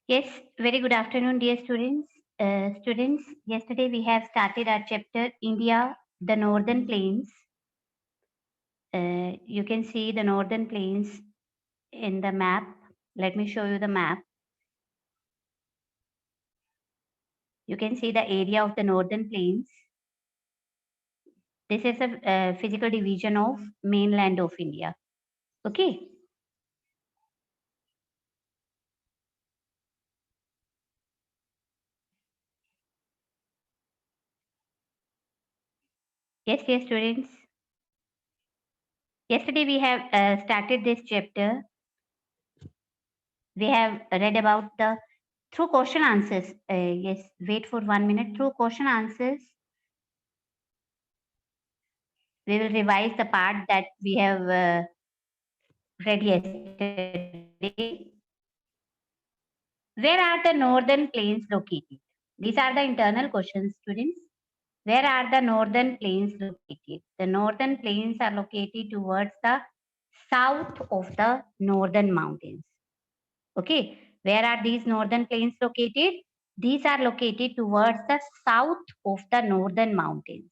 Yes, very good afternoon, dear students. Yesterday we have started our chapter India, the Northern Plains. You can see the Northern Plains in the map. Let me show you the map. You can see the area of the Northern Plains. This is a physical division of mainland of India. Okay. Yes, dear students. Yesterday we have started this chapter. We have read about the through question answers. Yes, wait for 1 minute. Through question answers, we will revise the part that we have read yesterday. Where are the northern plains located? These are the internal questions, students. Where are the northern plains located? The northern plains are located towards the south of the northern mountains. Okay, where are these northern plains located? These are located towards the south of the northern mountains.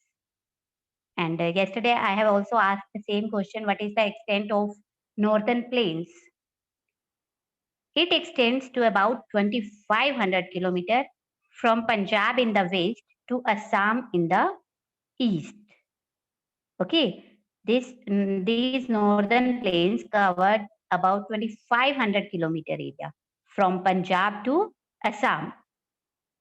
And yesterday I have also asked the same question, what is the extent of northern plains? It extends to about 2500 kilometers from Punjab in the west to Assam in the east. Okay, these northern plains covered about 2500 kilometer area from Punjab to Assam.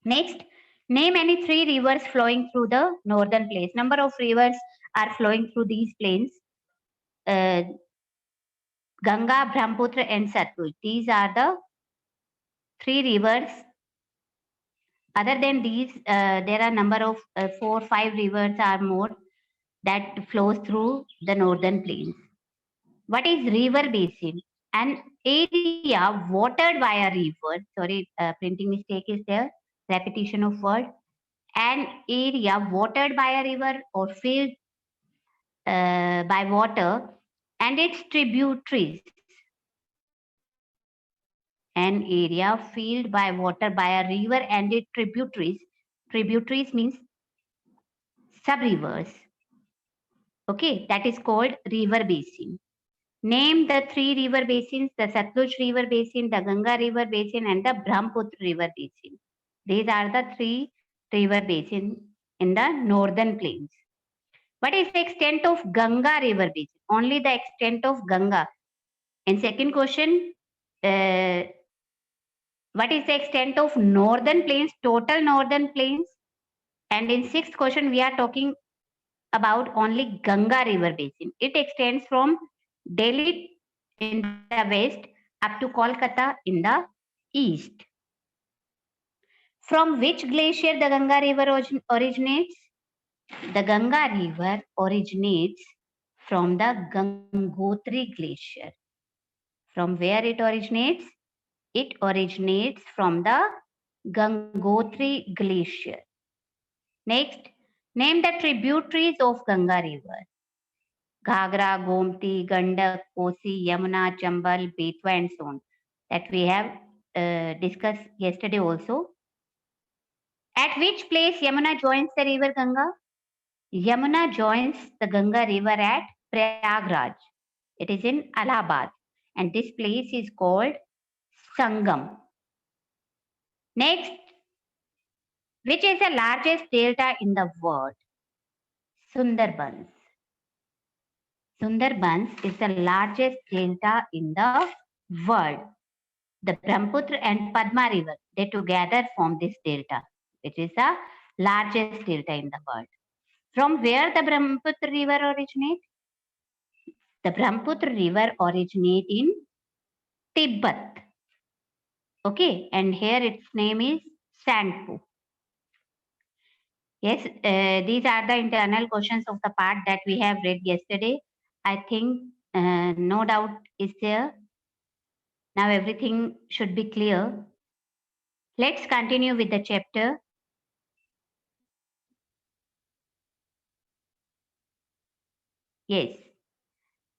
Next, name any three rivers flowing through the northern plains. Number of rivers are flowing through these plains. Uh, Ganga, Brahmaputra, and Satluj. These are the three rivers. Other than these, there are number of 4, 5 rivers or more that flows through the northern plains. What is river basin? An area watered by a river. Sorry, printing mistake is there. Repetition of word. An area watered by a river or filled by water and its tributaries. An area filled by water by a river and its tributaries. Tributaries means sub-rivers. Okay, that is called river basin. Name the three river basins, the Satluj River Basin, the Ganga River Basin, and the Brahmaputra River Basin. These are the three river basins in the northern plains. What is the extent of Ganga River Basin? Only the extent of Ganga. And second question, uh, what is the extent of northern plains, total northern plains? And in sixth question, we are talking about only Ganga River Basin. It extends from Delhi in the west up to Kolkata in the east. From which glacier the Ganga River originates? The Ganga River originates from the Gangotri Glacier. From where it originates? It originates from the Gangotri Glacier. Next, name the tributaries of Ganga River. Ghagra, Gomti, Gandak, Kosi, Yamuna, Chambal, Betwa, and so on that we have discussed yesterday also. At which place Yamuna joins the river Ganga? Yamuna joins the Ganga river at Prayagraj. It is in Allahabad, and this place is called Sangam. Next, which is the largest delta in the world? Sundarbans. Sundarbans is the largest delta in the world. The Brahmaputra and Padma River, they together form this delta, which is the largest delta in the world. From where the Brahmaputra River originates? The Brahmaputra River originates in Tibet. Okay, and here its name is Sandpu. Yes, these are the internal questions of the part that we have read yesterday. I think no doubt is there. Now everything should be clear. Let's continue with the chapter. Yes,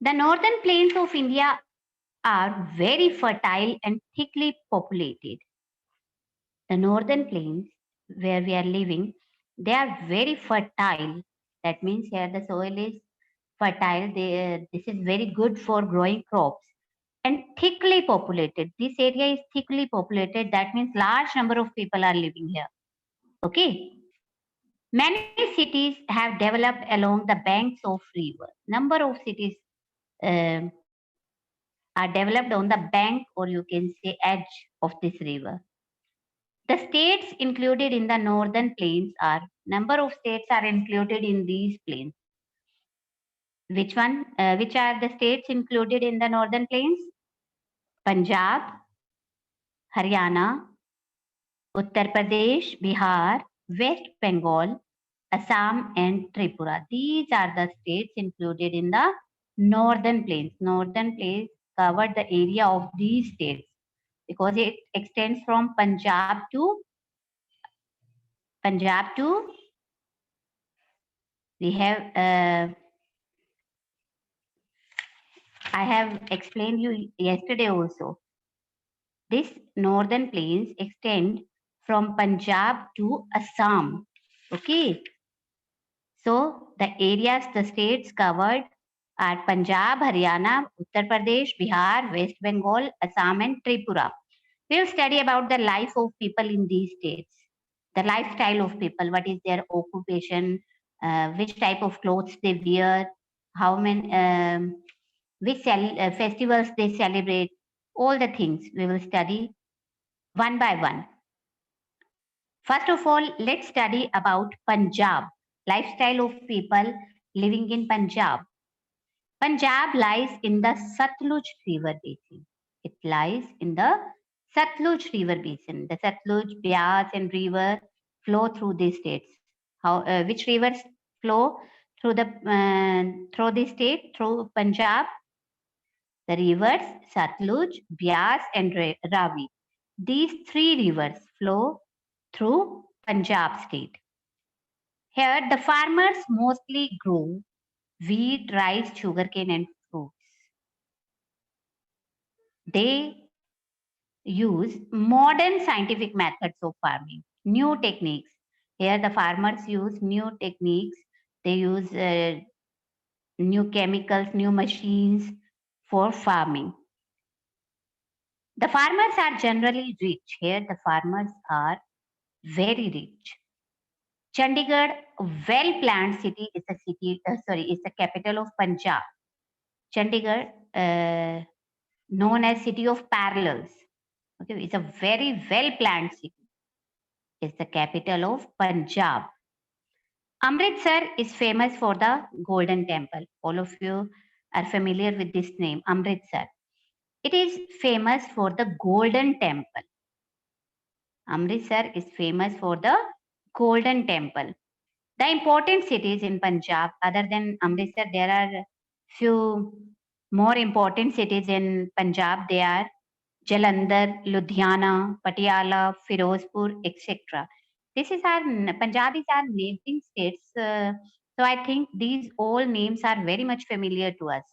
the northern plains of India are very fertile and thickly populated. The northern plains where we are living, they are very fertile. That means here the soil is fertile. This is very good for growing crops and thickly populated. This area is thickly populated. That means large number of people are living here. Okay. Many cities have developed along the banks of river. Number of cities um, are developed on the bank, or you can say edge of this river. The states included in the northern plains are, number of states are included in these plains. Which one? Which are the states included in the northern plains? Punjab, Haryana, Uttar Pradesh, Bihar, West Bengal, Assam, and Tripura. These are the states included in the northern plains. Northern plains covered the area of these states because it extends from Punjab to we have I have explained you yesterday also. This northern plains extend from Punjab to Assam. Okay. So the areas, the states covered are Punjab, Haryana, Uttar Pradesh, Bihar, West Bengal, Assam, and Tripura. We'll study about the life of people in these states, the lifestyle of people, what is their occupation, which type of clothes they wear, how many, which festivals they celebrate, all the things we will study one by one. First of all, let's study about Punjab, lifestyle of people living in Punjab. Punjab lies in the Satluj River basin. It lies in the Satluj River basin. The Satluj, Beas, and river flow through these states. Which rivers flow through the state through Punjab? The rivers Satluj, Beas, and Ravi. These three rivers flow through Punjab state. Here, the farmers mostly grow wheat, rice, sugarcane, and fruits. They use modern scientific methods of farming, new techniques. Here, the farmers use new techniques. They use new chemicals, new machines for farming. The farmers are generally rich. Here, the farmers are very rich. Chandigarh, a well-planned city, is the capital of Punjab. Chandigarh, known as city of parallels. Okay, it's a very well-planned city. It's the capital of Punjab. Amritsar is famous for the Golden Temple. All of you are familiar with this name, Amritsar. It is famous for the Golden Temple. Amritsar is famous for the Golden Temple. The important cities in Punjab, other than Amritsar, there are few more important cities in Punjab. They are Jalandhar, Ludhiana, Patiala, Firozpur, etc. This is our Punjab is our neighboring states. So I think these all names are very much familiar to us.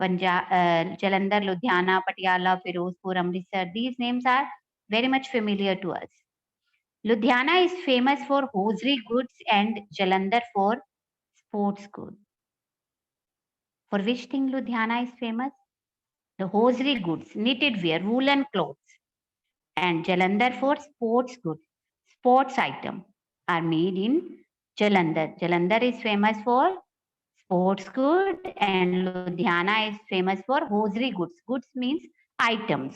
Jalandhar, Ludhiana, Patiala, Firozpur, Amritsar. These names are very much familiar to us. Ludhiana is famous for hosiery goods and Jalandhar for sports goods. For which thing Ludhiana is famous? The hosiery goods, knitted wear, woolen clothes, and Jalandhar for sports goods. Sports item are made in Jalandhar. Jalandhar is famous for sports good and Ludhiana is famous for hosiery goods. Goods means items.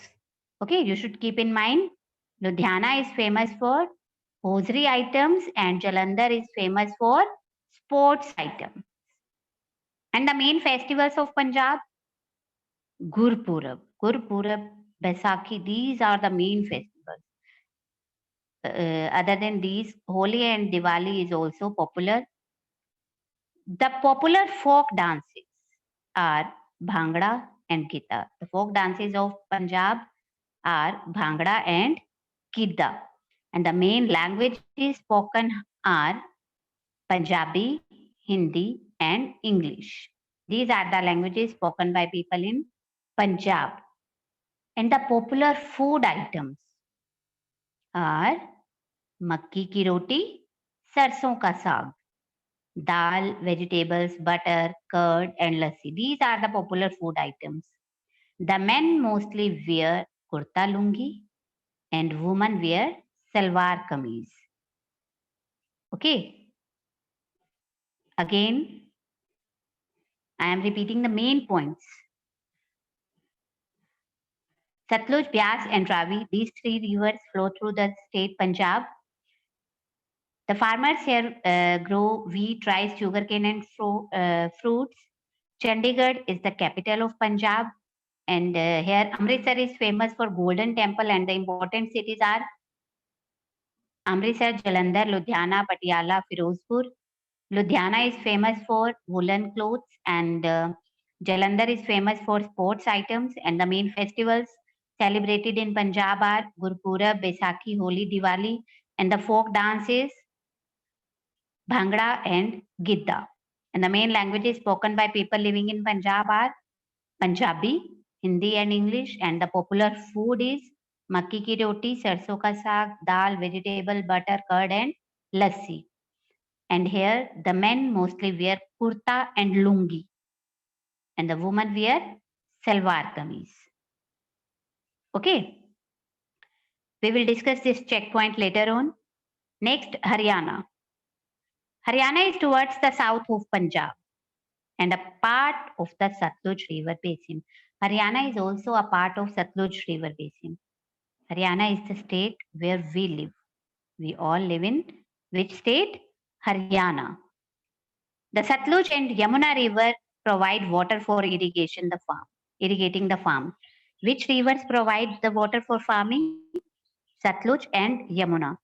Okay, you should keep in mind Ludhiana is famous for hosiery items and Jalandhar is famous for sports items. And the main festivals of Punjab, Gurpurab, Baisakhi, these are the main festivals. Other than these, Holi and Diwali is also popular. The popular folk dances are Bhangra and Gita. The folk dances of Punjab are Bhangra and Gidda. And the main languages spoken are Punjabi, Hindi, and English. These are the languages spoken by people in Punjab. And the popular food items are मक्की की रोटी, सरसों का साग, dal, vegetables, butter, curd, and lassi. These are the popular food items. The men mostly wear kurta lungi and women wear salwar kameez. Okay. Again, I am repeating the main points. Satluj, Byas, and Ravi, these three rivers flow through the state Punjab. The farmers here grow wheat, rice, sugarcane, and fruits. Chandigarh is the capital of Punjab, and here Amritsar is famous for Golden Temple, and the important cities are Amritsar, Jalandhar, Ludhiana, Patiala, Firozpur. Ludhiana is famous for woolen clothes, and Jalandhar is famous for sports items. And the main festivals celebrated in Punjab are Gurpurab, Baisakhi, Holi, Diwali, and the folk dances Bhangra and Gidda. And the main languages spoken by people living in Punjab are Punjabi, Hindi, and English. And the popular food is makki ki roti, sarson ka saag, dal, vegetable, butter, curd, and lassi. And here the men mostly wear kurta and lungi, and the women wear salwar kameez. Okay, we will discuss this checkpoint later on. Next, Haryana. Haryana is towards the south of Punjab and a part of the Satluj River Basin. Haryana is also a part of Satluj River Basin. Haryana is the state where we live. We all live in which state? Haryana. The Satluj and Yamuna River provide water for irrigation the farm, irrigating the farm. Which rivers provide the water for farming? Satluj and Yamuna.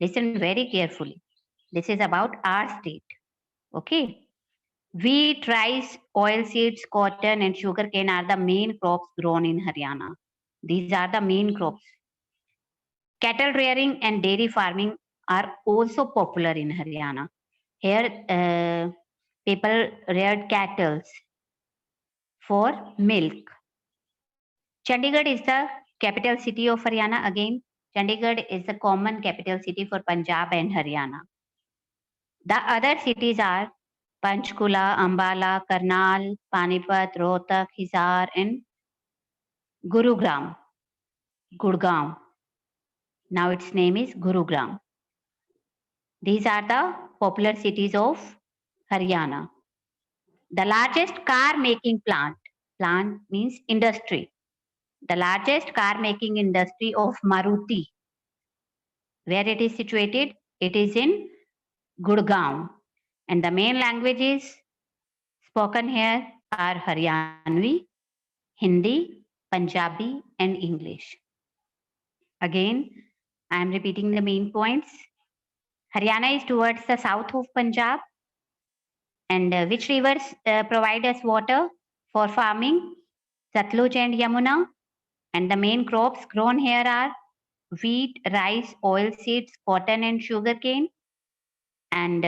Listen very carefully. This is about our state. Okay. Wheat, rice, oilseeds, cotton, and sugarcane are the main crops grown in Haryana. These are the main crops. Cattle rearing and dairy farming are also popular in Haryana. Here, people reared cattle for milk. Chandigarh is the capital city of Haryana. Again, Chandigarh is the common capital city for Punjab and Haryana. The other cities are Panchkula, Ambala, Karnal, Panipat, Rohtak, Hisar, and Gurugram. Gurgaon. Now its name is Gurugram. These are the popular cities of Haryana. The largest car making plant means industry. The largest car making industry of Maruti. Where it is situated? It is in Gurgaon. And the main languages spoken here are Haryanvi, Hindi, Punjabi, and English. Again, I am repeating the main points. Haryana is towards the south of Punjab. And which rivers provide us water for farming? Satluj and Yamuna. And the main crops grown here are wheat, rice, oilseeds, cotton, and sugarcane. And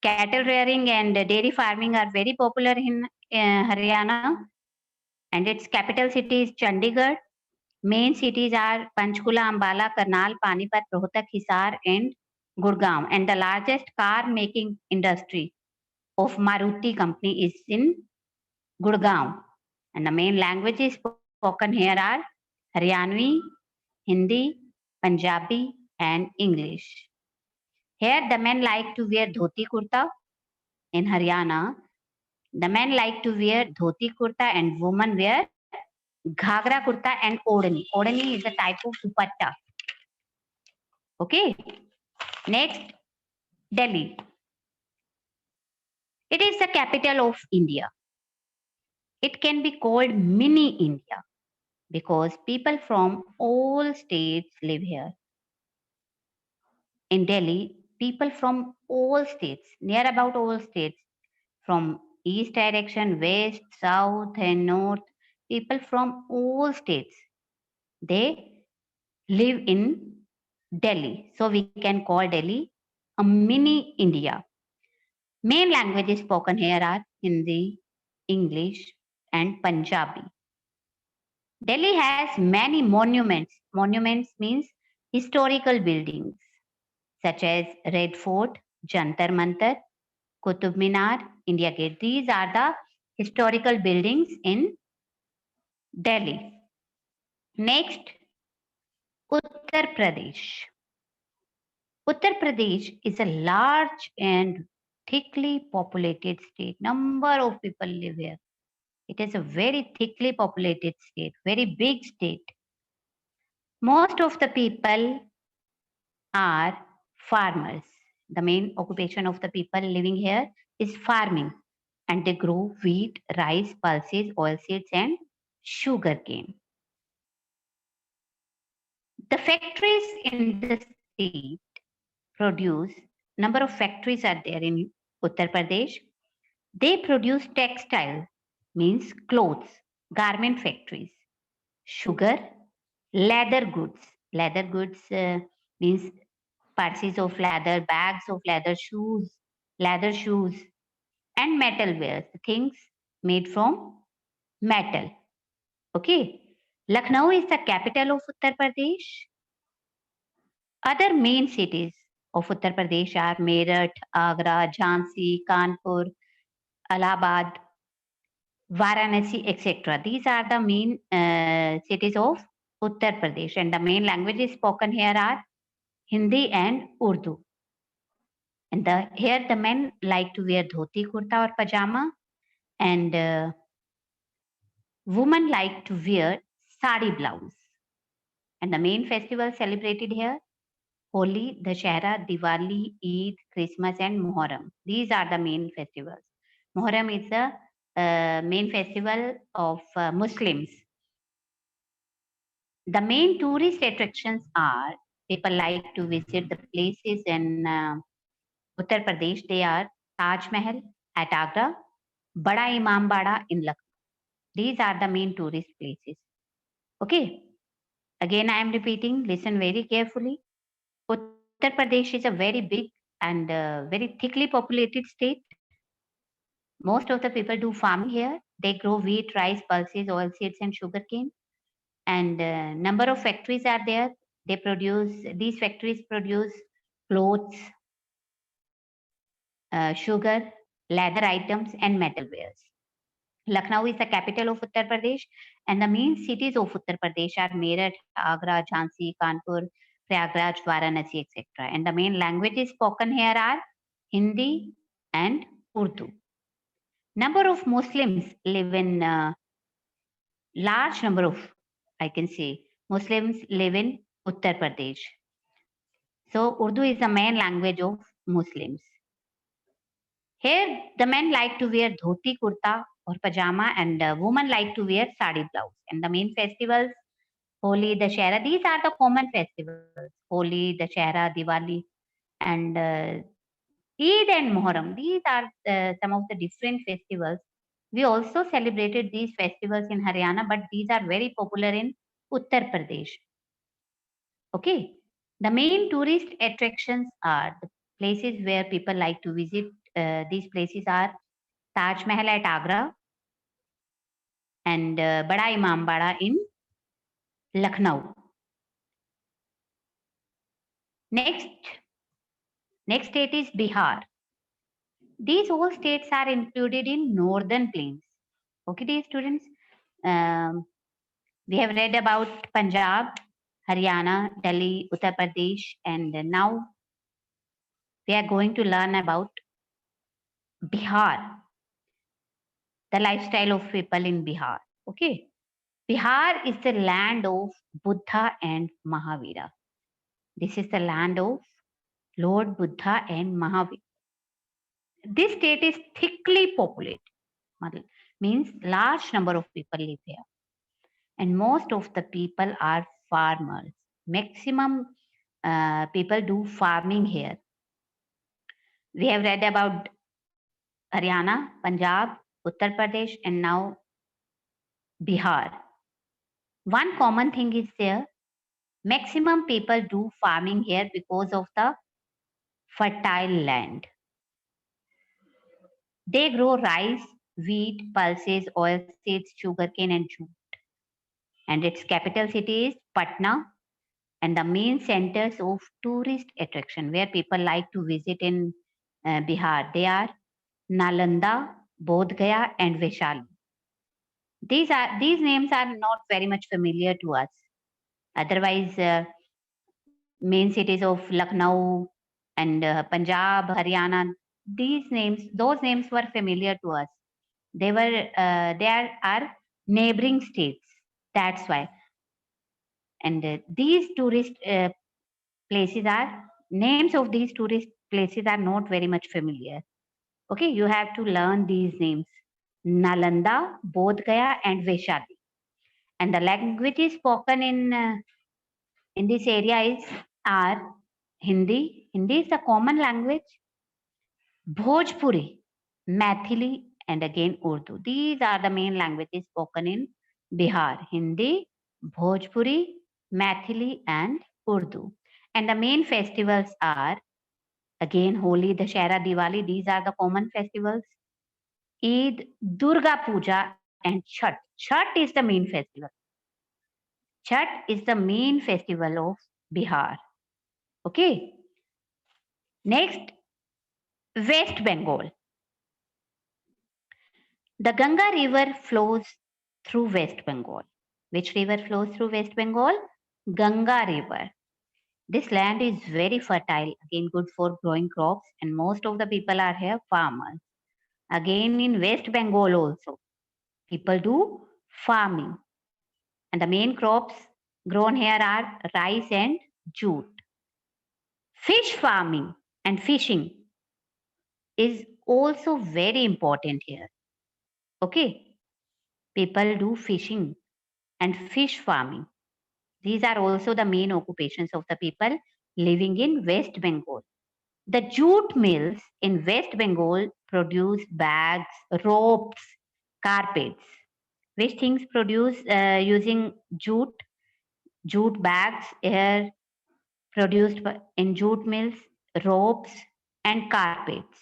cattle rearing and dairy farming are very popular in Haryana. And its capital city is Chandigarh. Main cities are Panchkula, Ambala, Karnal, Panipat, Rohtak, Hisar, and Gurgaon. And the largest car making industry of Maruti company is in Gurgaon. And the main languages spoken here are Haryanvi, Hindi, Punjabi, and English. Here the men like to wear dhoti kurta. In Haryana, the men like to wear dhoti kurta and women wear ghagra kurta and odhani. Odhani is a type of dupatta. Okay. Next, Delhi. It is the capital of India. It can be called mini India because people from all states live here. In Delhi, people from all states, near about all states, from east direction, west, south, and north, people from all states, they live in Delhi. So we can call Delhi a mini India. Main languages spoken here are Hindi, English, and Punjabi. Delhi has many monuments. Monuments means Historical buildings such as Red Fort, Jantar Mantar, Qutub Minar, India Gate. These are the historical buildings in Delhi. Next, Uttar Pradesh. Uttar Pradesh is a large and thickly populated state. Number of people live here. It is a very thickly populated state, very big state. Most of the people are farmers. The main occupation of the people living here is farming, and they grow wheat, rice, pulses, oilseeds, and sugarcane. The factories in the state produce, number of factories are there in Uttar Pradesh. They produce textile, means clothes, garment factories, sugar, leather goods. Leather goods means purses of leather, bags of leather shoes, and metalware, things made from metal. Okay. Lucknow is the capital of Uttar Pradesh. Other main cities of Uttar Pradesh are Meerut, Agra, Jhansi, Kanpur, Allahabad, Varanasi, etc. These are the main cities of Uttar Pradesh, and the main languages spoken here are Hindi and Urdu. And here the men like to wear dhoti, kurta, or pajama, and women like to wear sari blouse. And the main festivals celebrated here: Holi, Dashera, Diwali, Eid, Christmas, and Muharram. These are the main festivals. Muharram is the main festival of Muslims. The main tourist attractions are, people like to visit the places in Uttar Pradesh. They are Taj Mahal at Agra, Bada Imambada in Lucknow. These are the main tourist places. Okay. Again, I am repeating, listen very carefully. Uttar Pradesh is a very big and very thickly populated state. Most of the people do farming here. They grow wheat, rice, pulses, oilseeds, and sugarcane. And number of factories are there. These factories produce clothes, sugar, leather items, and metalwares. Lucknow is the capital of Uttar Pradesh, and the main cities of Uttar Pradesh are Meerut, Agra, Jhansi, Kanpur, Prayagraj, Varanasi, etc. And the main languages spoken here are Hindi and Urdu. Number of Muslims live in large number of, I can say, Muslims live in Uttar Pradesh. So Urdu is the main language of Muslims. Here, the men like to wear dhoti, kurta, or pajama, and women like to wear sari blouse. And the main festivals, Holi, Dashera, these are the common festivals. Holi, Dashera, Diwali, and Eid and Muharram. These are some of the different festivals. We also celebrated these festivals in Haryana, but these are very popular in Uttar Pradesh. Okay. The main tourist attractions are the places where people like to visit. These places are Taj Mahal at Agra and Bada Imambada in Lucknow. Next state is Bihar. These all states are included in northern plains. Okay, dear students. We have read about Punjab, Haryana, Delhi, Uttar Pradesh, and now we are going to learn about Bihar, the lifestyle of people in Bihar. Okay. Bihar is the land of Buddha and Mahavira. This is the land of Lord Buddha and Mahavira. This state is thickly populated, means large number of people live here. And most of the people are farmers. Maximum people do farming here. We have read about Haryana, Punjab, Uttar Pradesh, and now Bihar. One common thing is there. Maximum people do farming here because of the fertile land. They grow rice, wheat, pulses, oilseeds, sugarcane, and jute. And its capital city is Patna. and the main centers of tourist attraction where people like to visit in Bihar. They are Nalanda, Bodh Gaya, and Vaishali. These names are not very much familiar to us. Otherwise, main cities of Lucknow and Punjab, Haryana, those names were familiar to us. They are neighboring states. That's why. And these tourist places are names of these tourist places are not very much familiar. Okay, you have to learn these names: Nalanda, Bodh Gaya, and Vaishali. And the languages spoken in this area is are Hindi. Hindi is a common language. Bhojpuri, Maithili, and again Urdu. These are the main languages spoken in Bihar: Hindi, Bhojpuri, Maithili, and Urdu. And the main festivals are again Holi, Dashera, Diwali. These are the common festivals. Eid, Durga Puja, and Chhat. Chhat is the main festival. Chhat is the main festival of Bihar. Okay. Next, West Bengal. The Ganga River flows through West Bengal. Which river flows through West Bengal? Ganga River. This land is very fertile, again good for growing crops, and most of the people are here farmers. Again in West Bengal also, people do farming. And the main crops grown here are rice and jute. Fish farming and fishing is also very important here. Okay, people do fishing and fish farming. These are also the main occupations of the people living in West Bengal. The jute mills in West Bengal produce bags, ropes, carpets. Which things produce using jute? Jute bags are produced in jute mills, ropes, and carpets.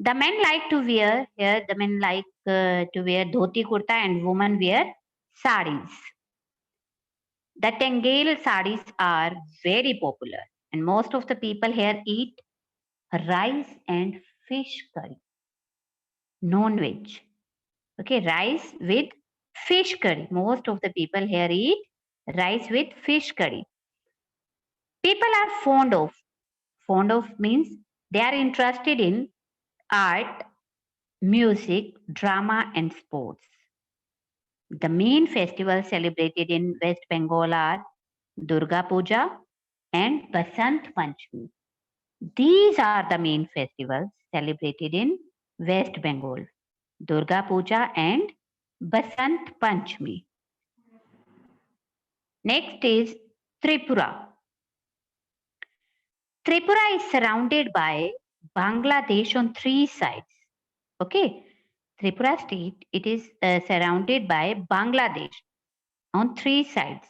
The men like to wear here. The men like to wear dhoti kurta, and women wear saris. The Tangail saris are very popular, and most of the people here eat rice and fish curry, non-veg. Okay, rice with fish curry. Most of the people here eat rice with fish curry. People are fond of means they are interested in art, music, drama, and sports. The main festivals celebrated in West Bengal are Durga Puja and Basant Panchami. These are the main festivals celebrated in West Bengal: Durga Puja and Basant Panchami. Next is Tripura. Tripura is surrounded by Bangladesh on three sides. Okay, Tripura state, it is surrounded by Bangladesh on three sides.